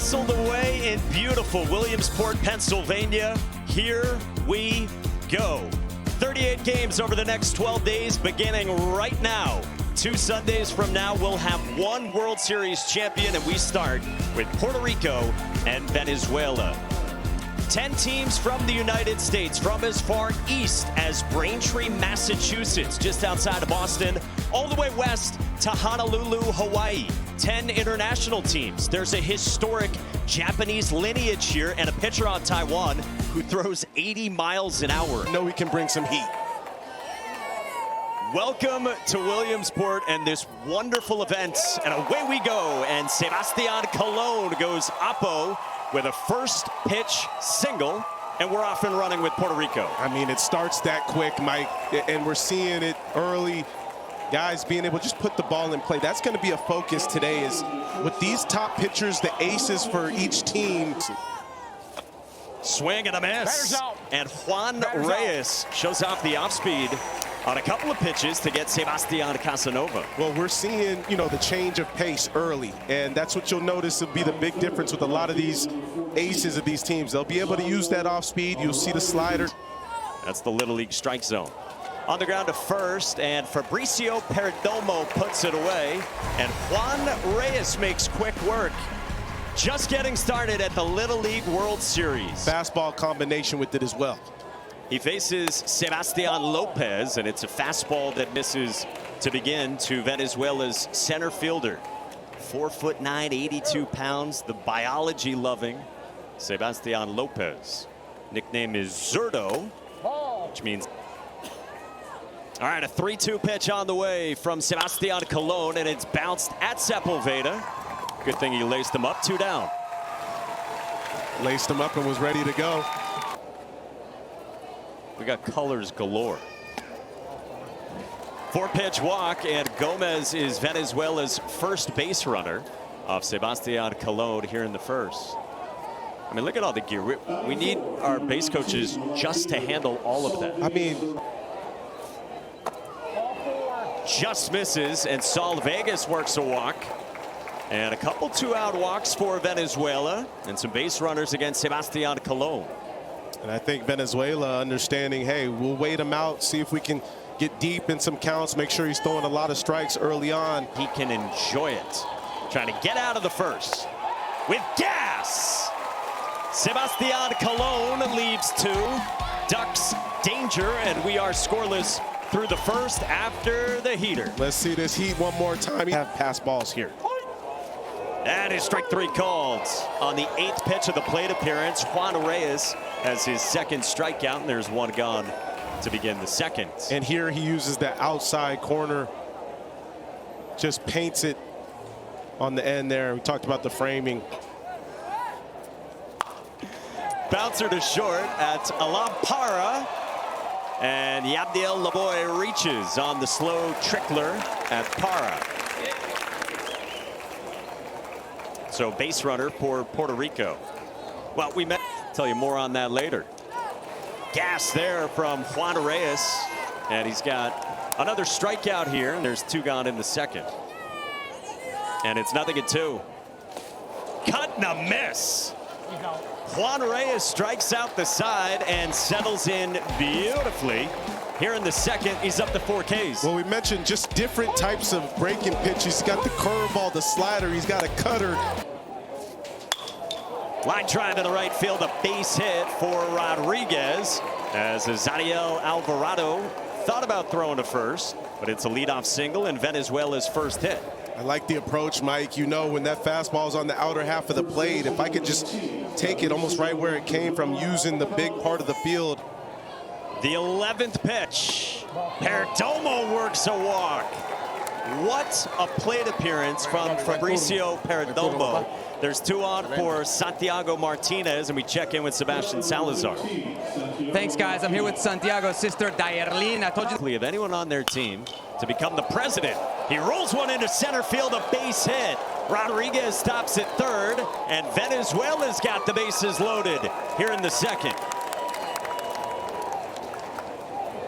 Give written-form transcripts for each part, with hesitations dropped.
nestled away in beautiful Williamsport, Pennsylvania. Here we go. 38 games over the next 12 days, beginning right now. 2 Sundays from now, we'll have one World Series champion, and we start with Puerto Rico and Venezuela. 10 teams from the United States, from as far east as Braintree, Massachusetts, just outside of Boston, all the way west to Honolulu, Hawaii. 10 international teams. There's a historic Japanese lineage here and a pitcher on Taiwan who throws 80 miles an hour. I know he can bring some heat. Welcome to Williamsport and this wonderful event. And away we go. And Sebastian Colon goes oppo with a first pitch single. And we're off and running with Puerto Rico. I mean, it starts that quick, Mike, and we're seeing it early. Guys being able to just put the ball in play. That's going to be a focus today, is with these top pitchers, the aces for each team. Swing and a miss. And Juan Reyes shows off the off speed on a couple of pitches to get Sebastian Casanova. Well, we're seeing, the change of pace early, and that's what you'll notice will be the big difference with a lot of these aces of these teams. They'll be able to use that off speed. You'll see the slider. That's the Little League strike zone. On the ground to first, and Fabricio Perdomo puts it away, and Juan Reyes makes quick work. Just getting started at the Little League World Series. Fastball combination with it as well. He faces Sebastian Lopez, and it's a fastball that misses to begin to Venezuela's center fielder. 4'9", 82 pounds, the biology-loving Sebastian Lopez. Nickname is Zurdo, which means... All right, a 3-2 pitch on the way from Sebastian Colon, and it's bounced at Sepulveda. Good thing he laced him up, 2 down. Laced him up and was ready to go. We got colors galore. 4-pitch walk, and Gomez is Venezuela's first base runner off Sebastian Colon here in the first. I mean, look at all the gear. We need our base coaches just to handle all of that. I mean... Just misses, and Saul Vegas works a walk. And a couple 2-out walks for Venezuela, and some base runners against Sebastian Colon. And I think Venezuela understanding, hey, we'll wait him out, see if we can get deep in some counts, make sure he's throwing a lot of strikes early on. He can enjoy it. Trying to get out of the first with gas. Sebastian Colon leaves 2. Ducks danger, and we are scoreless through the first after the heater. Let's see this heat one more time. We have pass balls here. That is strike 3 called on the 8th pitch of the plate appearance. Juan Reyes has his second strikeout, and there's 1 gone to begin the second. And here he uses that outside corner, just paints it on the end there. We talked about the framing. Bouncer to short at Alampara. And Yabdiel Laboy reaches on the slow trickler at Para. So base runner for Puerto Rico. Well, we met. Tell you more on that later. Gas there from Juan Reyes. And he's got another strikeout here. And there's 2 gone in the second. And it's 0-2. Cut and a miss. Juan Reyes strikes out the side and settles in beautifully. Here in the second, he's up to 4 Ks. Well, we mentioned just different types of breaking pitches. He's got the curveball, the slider, he's got a cutter. Line drive in the right field, a base hit for Rodriguez, as Zadiel Alvarado thought about throwing to first, but it's a leadoff single and Venezuela's first hit. I like the approach, Mike. When that fastball's on the outer half of the plate, if I could just take it almost right where it came from, using the big part of the field. The 11th pitch. Perdomo works a walk. What a plate appearance from Fabricio Perdomo. There's 2 on for Santiago Martinez, and we check in with Sebastian Salazar. Thanks, guys. I'm here with Santiago's sister, Dayerlin. I told you of anyone on their team to become the president. He rolls one into center field, a base hit. Rodriguez stops at third, and Venezuela's got the bases loaded here in the second.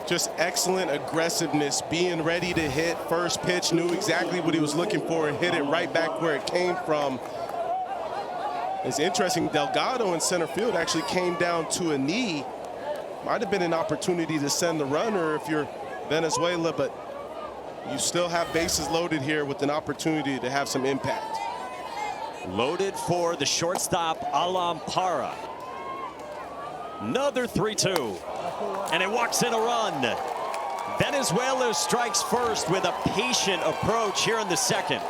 Just excellent aggressiveness, being ready to hit. First pitch, knew exactly what he was looking for and hit it right back where it came from. It's interesting, Delgado in center field actually came down to a knee. Might have been an opportunity to send the runner if you're Venezuela, but you still have bases loaded here with an opportunity to have some impact. Loaded for the shortstop, Alam Para. Another 3-2, and it walks in a run. Venezuela strikes first with a patient approach here in the second.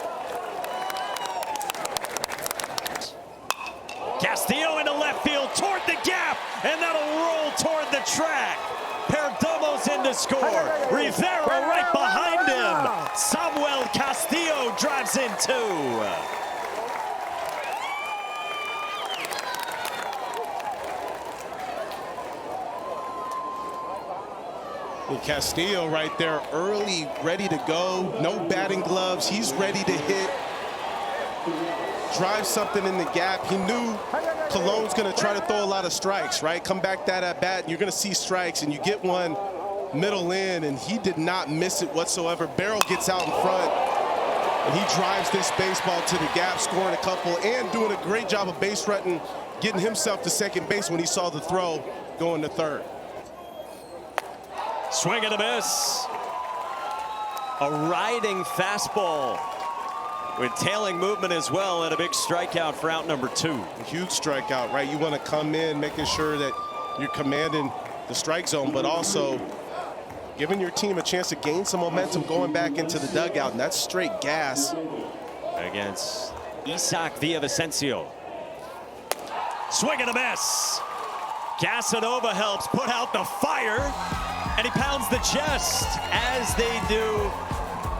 Castillo into left field toward the gap, and that'll roll toward the track. Perdomo's in to score. Rivera right behind him. Samuel Castillo drives in two. And Castillo right there early, ready to go. No batting gloves. He's ready to hit. Drive something in the gap. He knew Colon's going to try to throw a lot of strikes, right? Come back that at bat, and you're going to see strikes, and you get one middle in, and he did not miss it whatsoever. Barrel gets out in front, and he drives this baseball to the gap, scoring a couple, and doing a great job of base running, getting himself to second base when he saw the throw going to third. Swing and a miss. A riding fastball with tailing movement as well, and a big strikeout for out number 2. A huge strikeout, right? You want to come in making sure that you're commanding the strike zone, but also giving your team a chance to gain some momentum going back into the dugout, and that's straight gas. Against Isaac Villavicencio. Swing and a miss. Casanova helps put out the fire, and he pounds the chest, as they do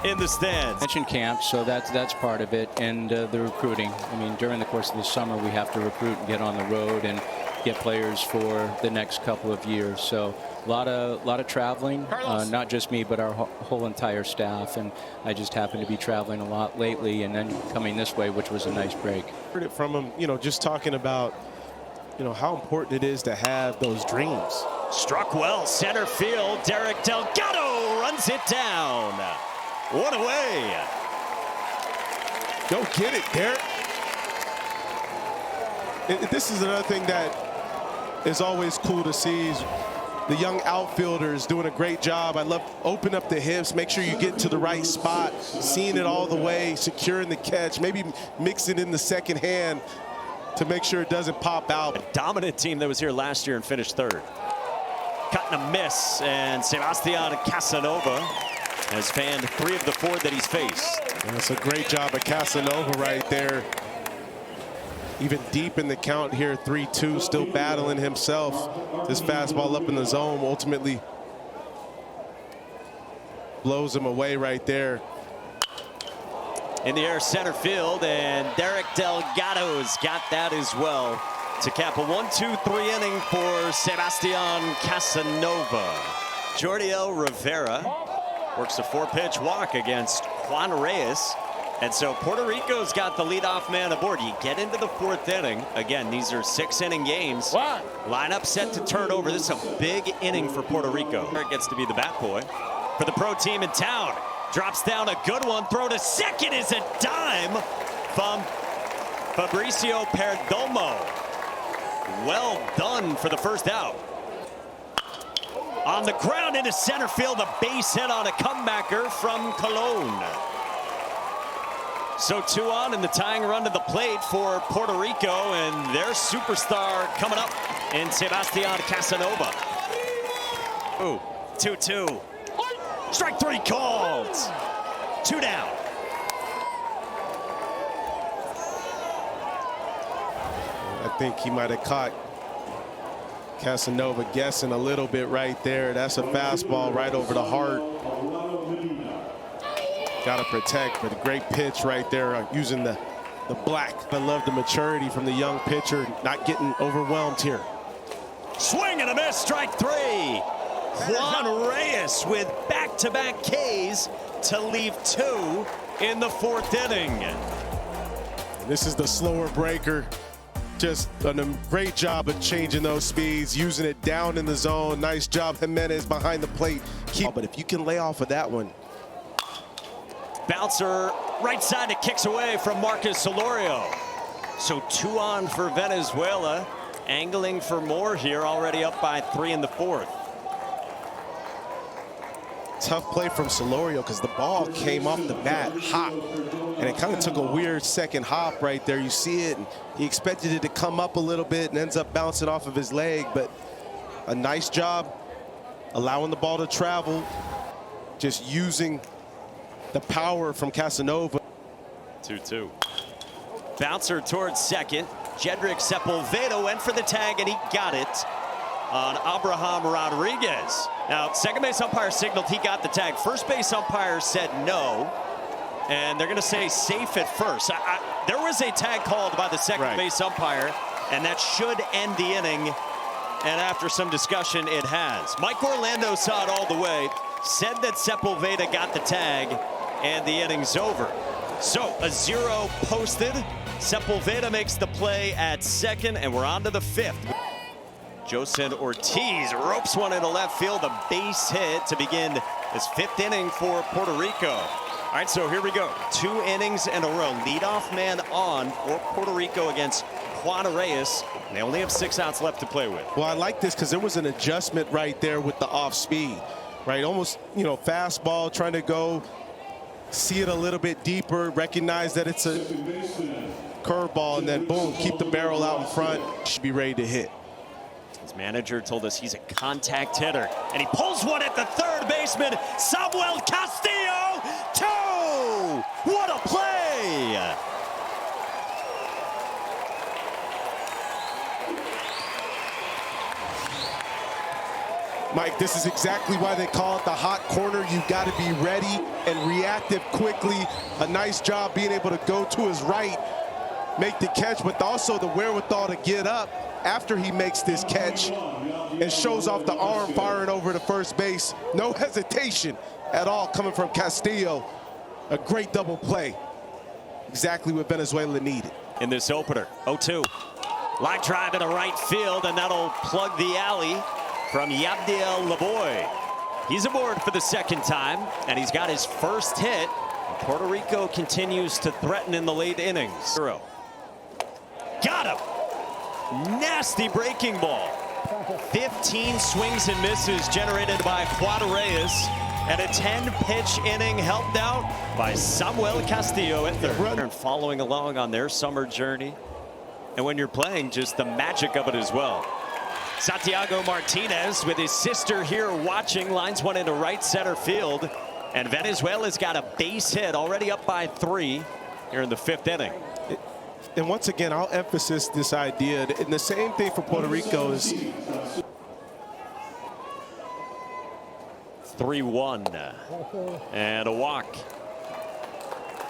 in the stands. Mentioned camp, so that's part of it, and the recruiting. I mean, during the course of the summer, we have to recruit and get on the road and get players for the next couple of years. So a lot of traveling, not just me, but our whole entire staff. And I just happen to be traveling a lot lately, and then coming this way, which was a nice break. Heard it from him, just talking about, how important it is to have those dreams. Struck well, center field. Derek Delgado runs it down. One away. Go get it, Derek. This is another thing that is always cool to see. Is the young outfielders doing a great job. I love open up the hips, make sure you get to the right spot, seeing it all the way, securing the catch, maybe mix it in the second hand to make sure it doesn't pop out. A dominant team that was here last year and finished third. Cutting a miss, and Sebastian Casanova has fanned 3 of the 4 that he's faced. And that's a great job of Casanova right there. Even deep in the count here, 3-2, still battling himself. This fastball up in the zone ultimately blows him away right there. In the air, center field, and Derek Delgado's got that as well to cap a 1-2-3 inning for Sebastian Casanova. Jordiel Rivera works a 4-pitch walk against Juan Reyes. And so Puerto Rico's got the leadoff man aboard. You get into the 4th inning. Again, these are 6-inning games. Lineup set to turn over. This is a big inning for Puerto Rico. It gets to be the bat boy for the pro team in town. Drops down a good one. Throw to second is a dime from Fabricio Perdomo. Well done for the first out. On the ground into center field, a base hit on a comebacker from Colon. So 2 on, and the tying run to the plate for Puerto Rico, and their superstar coming up in Sebastian Casanova. Ooh, 2-2. Strike 3 called. 2 down. I think he might have caught Casanova guessing a little bit right there. That's a fastball right over the heart. Got to protect, but a great pitch right there using the black. I love the maturity from the young pitcher, not getting overwhelmed here. Swing and a miss, strike 3. Juan Reyes with back-to-back Ks to leave 2 in the 4th inning. This is the slower breaker. Just a great job of changing those speeds, using it down in the zone. Nice job, Jimenez behind the plate. But if you can lay off of that one. Bouncer right side, it kicks away from Marcus Solorio. So 2 on for Venezuela, angling for more here, already up by 3 in the 4th. Tough play from Solorio because the ball came off the bat hot, and it kind of took a weird second hop right there. You see it, and he expected it to come up a little bit and ends up bouncing off of his leg, but a nice job allowing the ball to travel, just using the power from Casanova. 2-2. Bouncer towards second. Jedrick Sepulveda went for the tag, and he got it on Abraham Rodriguez. Now, second base umpire signaled he got the tag. First base umpire said no, and they're going to say safe at first. There was a tag called by the second base umpire, and that should end the inning. And after some discussion, it has. Mike Orlando saw it all the way, said that Sepulveda got the tag, and the inning's over. So a 0 posted. Sepulveda makes the play at second, and we're on to the 5th. Josen Ortiz ropes one into left field, a base hit to begin this 5th inning for Puerto Rico. All right, so here we go. 2 innings in a row. Leadoff man on for Puerto Rico against Juan Reyes. And they only have 6 outs left to play with. Well, I like this because there was an adjustment right there with the off speed, right? Almost, you know, fastball, trying to go see it a little bit deeper, recognize that it's a curveball, and then boom, keep the barrel out in front. Should be ready to hit. His manager told us he's a contact hitter, and he pulls one at the third baseman, Samuel Castillo. 2! What a play! Mike, this is exactly why they call it the hot corner. You got to be ready and reactive quickly. A nice job being able to go to his right, make the catch, but also the wherewithal to get up after he makes this catch and shows off the arm firing over to first base. No hesitation at all coming from Castillo. A great double play. Exactly what Venezuela needed. In this opener, 0-2. Line drive into right field, and that'll plug the alley from Yabdiel Laboy. He's aboard for the 2nd time, and he's got his first hit. Puerto Rico continues to threaten in the late innings. Got him! Nasty breaking ball. 15 swings and misses generated by Juan Reyes, and a 10-pitch inning helped out by Samuel Castillo at third. And following along on their summer journey, and when you're playing, just the magic of it as well. Santiago Martinez with his sister here watching, lines one into right center field, and Venezuela's got a base hit, already up by 3 here in the 5th inning. And once again, I'll emphasize this idea, and the same thing for Puerto Rico is 3-1 and a walk.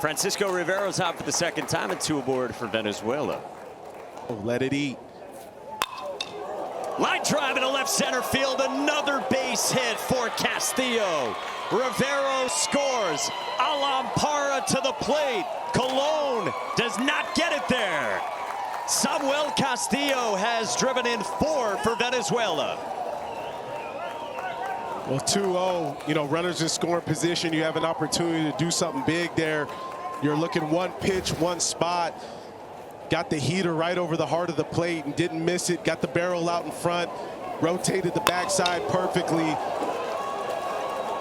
Francisco Rivero's out for the 2nd time, and 2 aboard for Venezuela. Oh, let it eat. Line drive into left center field, another base hit for Castillo. Rivero scores. Alampara to the plate. Colon does not get it there. Samuel Castillo has driven in 4 for Venezuela. Well, 2-0, you know, runners in scoring position. You have an opportunity to do something big there. You're looking one pitch, one spot. Got the heater right over the heart of the plate and didn't miss it. Got the barrel out in front. Rotated the backside perfectly.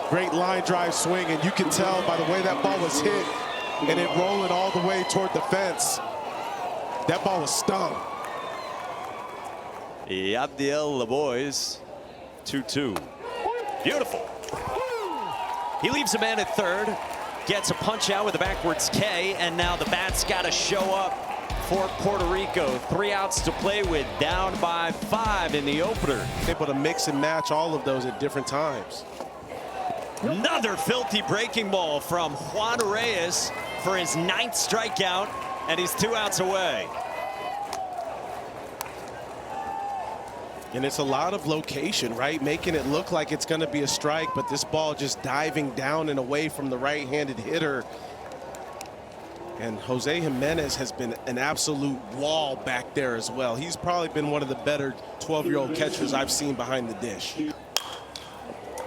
Great line drive swing, and you can tell by the way that ball was hit and it rolling all the way toward the fence. That ball was stung. Yabdiel Laboy, 2-2. Beautiful. He leaves a man at third, gets a punch out with a backwards K, and now the bat's got to show up for Puerto Rico. 3 outs to play with, down by 5 in the opener. Able to mix and match all of those at different times. Another filthy breaking ball from Juan Reyes for his 9th strikeout, and he's 2 outs away. And it's a lot of location, right? Making it look like it's going to be a strike, but this ball just diving down and away from the right-handed hitter. And Jose Jimenez has been an absolute wall back there as well. He's probably been one of the better 12-year-old catchers I've seen behind the dish.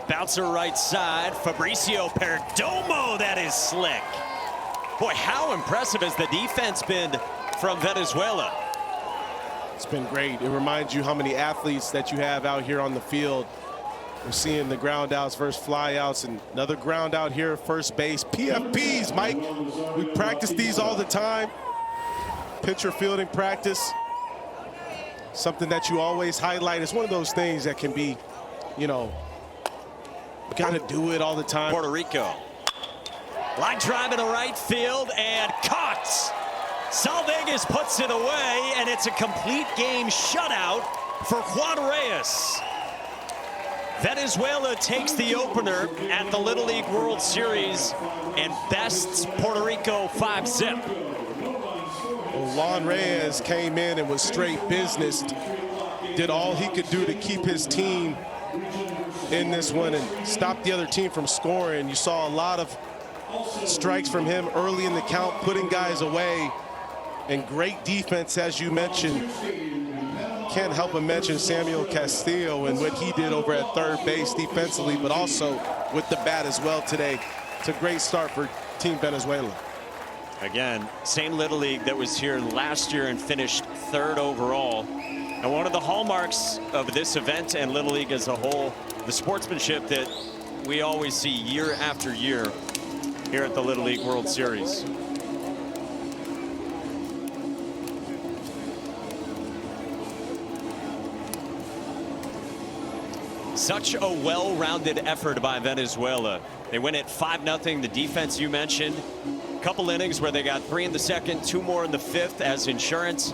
Bouncer right side, Fabricio Perdomo, that is slick. Boy, how impressive has the defense been from Venezuela. It's been great. It reminds you how many athletes that you have out here on the field. We're seeing the ground outs versus fly outs, and another ground out here at first base. PFPs, Mike. We practice these all the time. Pitcher fielding practice. Something that you always highlight. It's one of those things that can be, you know, you gotta do it all the time. Puerto Rico. Line drive into right field and caught. Salvegas puts it away, and it's a complete game shutout for Juan Reyes. Venezuela takes the opener at the Little League World Series and bests Puerto Rico 5-zip. Well, Juan Reyes came in and was straight business. Did all he could do to keep his team in this one and stop the other team from scoring. You saw a lot of strikes from him early in the count, putting guys away, and great defense, as you mentioned. Can't help but mention Samuel Castillo and what he did over at third base defensively, but also with the bat as well today. It's a great start for Team Venezuela. Again, same Little League that was here last year and finished third overall. And one of the hallmarks of this event and Little League as a whole, the sportsmanship that we always see year after year here at the Little League World Series. Such a well-rounded effort by Venezuela. They win it 5-0. The defense you mentioned. A couple innings where they got 3 in the second, 2 more in the fifth as insurance.